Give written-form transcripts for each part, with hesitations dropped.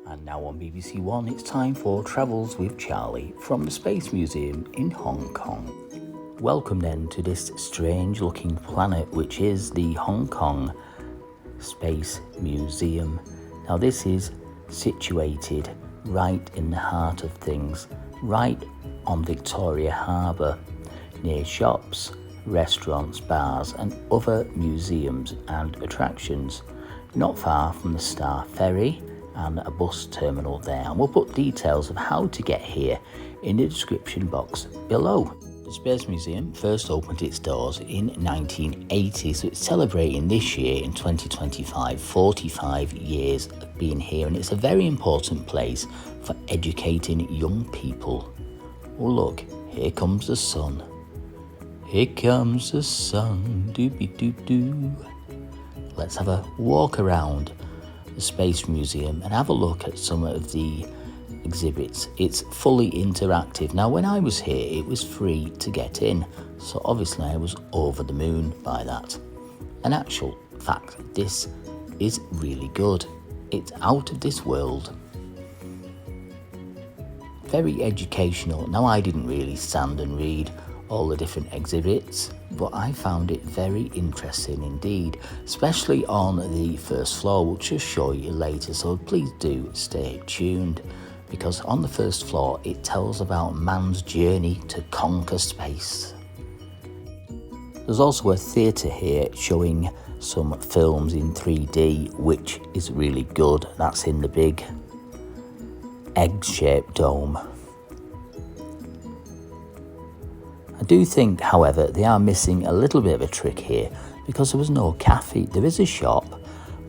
And now on BBC One, it's time for Travels with Charlie from the Space Museum in Hong Kong. Welcome then to this strange looking planet, which is the Hong Kong Space Museum. Now this is situated right in the heart of things, right on Victoria Harbour, near shops, restaurants, bars and other museums and attractions, not far from the Star Ferry and a bus terminal there. And we'll put details of how to get here in the description box below. The Space Museum first opened its doors in 1980, so it's celebrating this year in 2025 45 years of being here, and it's a very important place for educating young people. Oh look, here comes the sun. Here comes the sun, doobie-doo-doo. Let's have a walk around the Space Museum and have a look at some of the exhibits. It's fully interactive. Now when I was here it was free to get in, so obviously I was over the moon by that. In actual fact, this is really good. It's out of this world. Very educational. Now I didn't really stand and read all the different exhibits, but I found it very interesting indeed, especially on the first floor, which I'll show you later, so please do stay tuned, because on the first floor it tells about man's journey to conquer space. There's also a theatre here showing some films in 3D, which is really good. That's in the big egg-shaped dome. I do think, however, they are missing a little bit of a trick here, because there was no cafe. There is a shop,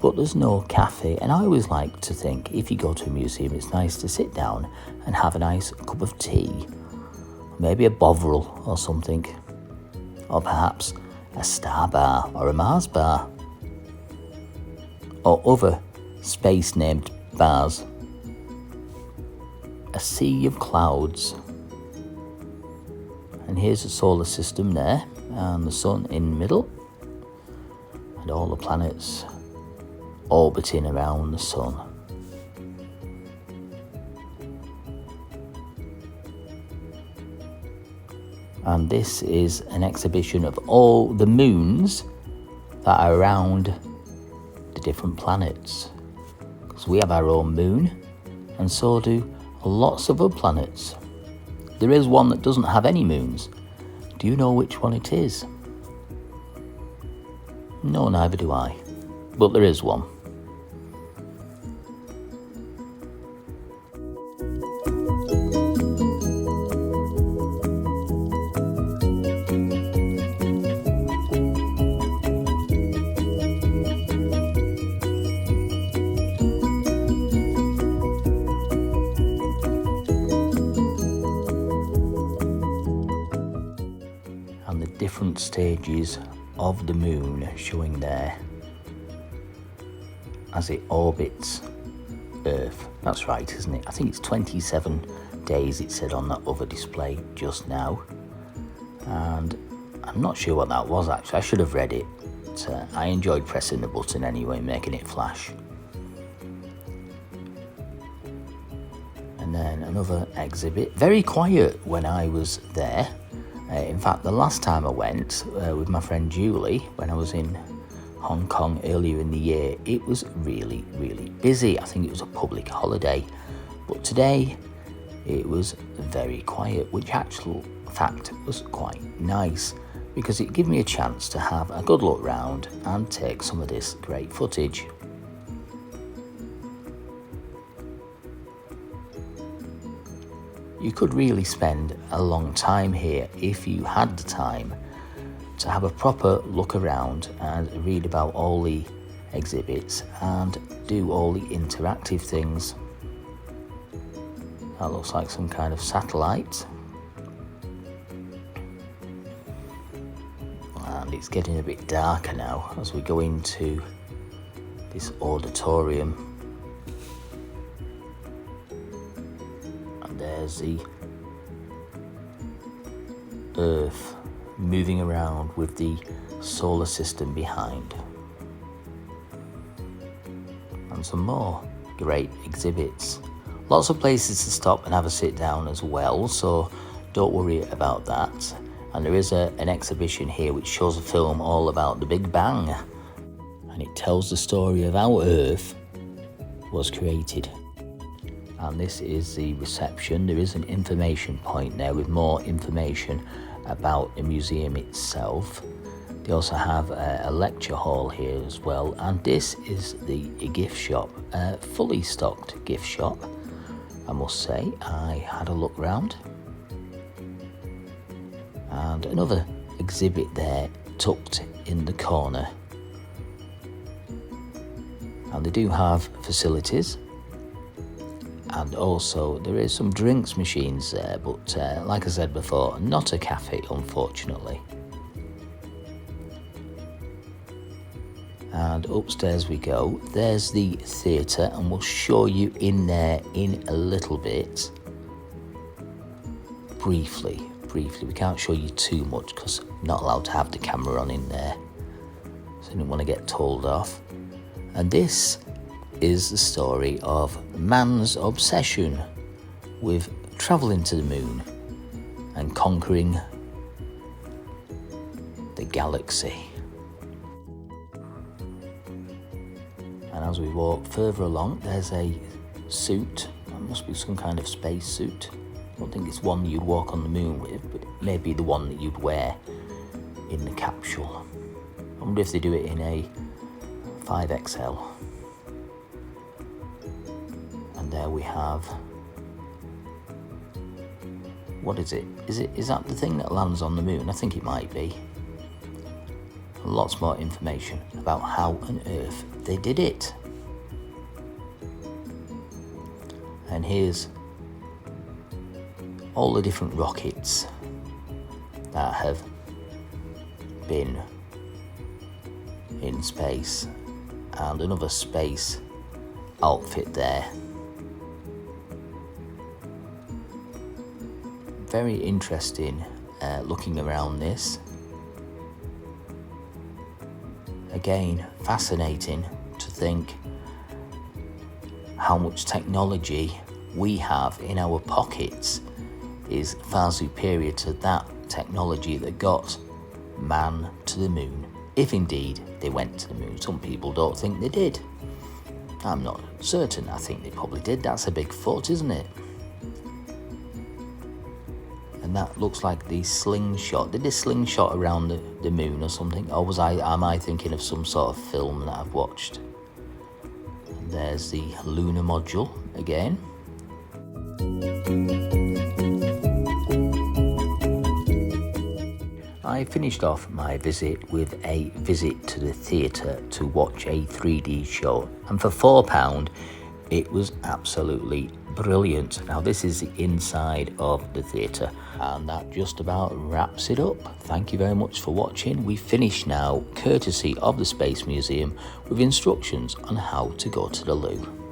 but there's no cafe, and I always like to think if you go to a museum it's nice to sit down and have a nice cup of tea, maybe a bovril or something, or perhaps a Star bar or a Mars bar, or other space named bars. A sea of clouds. And here's the solar system there, and the sun in the middle, and all the planets orbiting around the sun. And this is an exhibition of all the moons that are around the different planets. Because we have our own moon, and so do lots of other planets. There is one that doesn't have any moons. Do you know which one it is? No, neither do I. But there is one. And the different stages of the moon showing there as it orbits Earth. That's right, isn't it? I think it's 27 days it said on that other display just now, and I'm not sure what that was actually. I should have read it, but I enjoyed pressing the button anyway, making it flash. And then another exhibit, very quiet when I was there. In fact, the last time I went with my friend Julie, when I was in Hong Kong earlier in the year, it was really, really busy. I think it was a public holiday. But today, it was very quiet, which actual fact was quite nice, because it gave me a chance to have a good look round and take some of this great footage. You could really spend a long time here if you had the time to have a proper look around and read about all the exhibits and do all the interactive things. That looks like some kind of satellite. And it's getting a bit darker now as we go into this auditorium. There's the Earth moving around with the solar system behind. And some more great exhibits. Lots of places to stop and have a sit down as well, so don't worry about that. And there is an exhibition here which shows a film all about the Big Bang, and it tells the story of how Earth was created. And this is the reception. There is an information point there with more information about the museum itself. They also have a lecture hall here as well, and this is the gift shop, a fully stocked gift shop. I must say, I had a look round. And another exhibit there tucked in the corner. And they do have facilities. And also there is some drinks machines there, but like I said before, not a cafe unfortunately. And upstairs we go. There's the theatre, and we'll show you in there in a little bit. Briefly. We can't show you too much because I'm not allowed to have the camera on in there. So I didn't want to get told off. And this is the story of man's obsession with travelling to the moon and conquering the galaxy. And as we walk further along, there's a suit. It must be some kind of space suit. I don't think it's one you'd walk on the moon with, but it may be the one that you'd wear in the capsule. I wonder if they do it in a 5XL. And there we have... what is it? Is that the thing that lands on the moon? I think it might be. Lots more information about how on earth they did it. And here's all the different rockets that have been in space, and another space outfit there. Very interesting looking around this. Again, fascinating to think how much technology we have in our pockets is far superior to that technology that got man to the moon, if indeed they went to the moon. Some people don't think they did. I'm not certain. I think they probably did. That's a big foot, isn't it? And that looks like the slingshot. Did they slingshot around the moon or something? Or am I thinking of some sort of film that I've watched? And there's the lunar module again. I finished off my visit with a visit to the theatre to watch a 3D show, and for £4 it was absolutely brilliant. Now this is the inside of the theatre, and that just about wraps it up. Thank you very much for watching. We finish now courtesy of the Space Museum with instructions on how to go to the loo.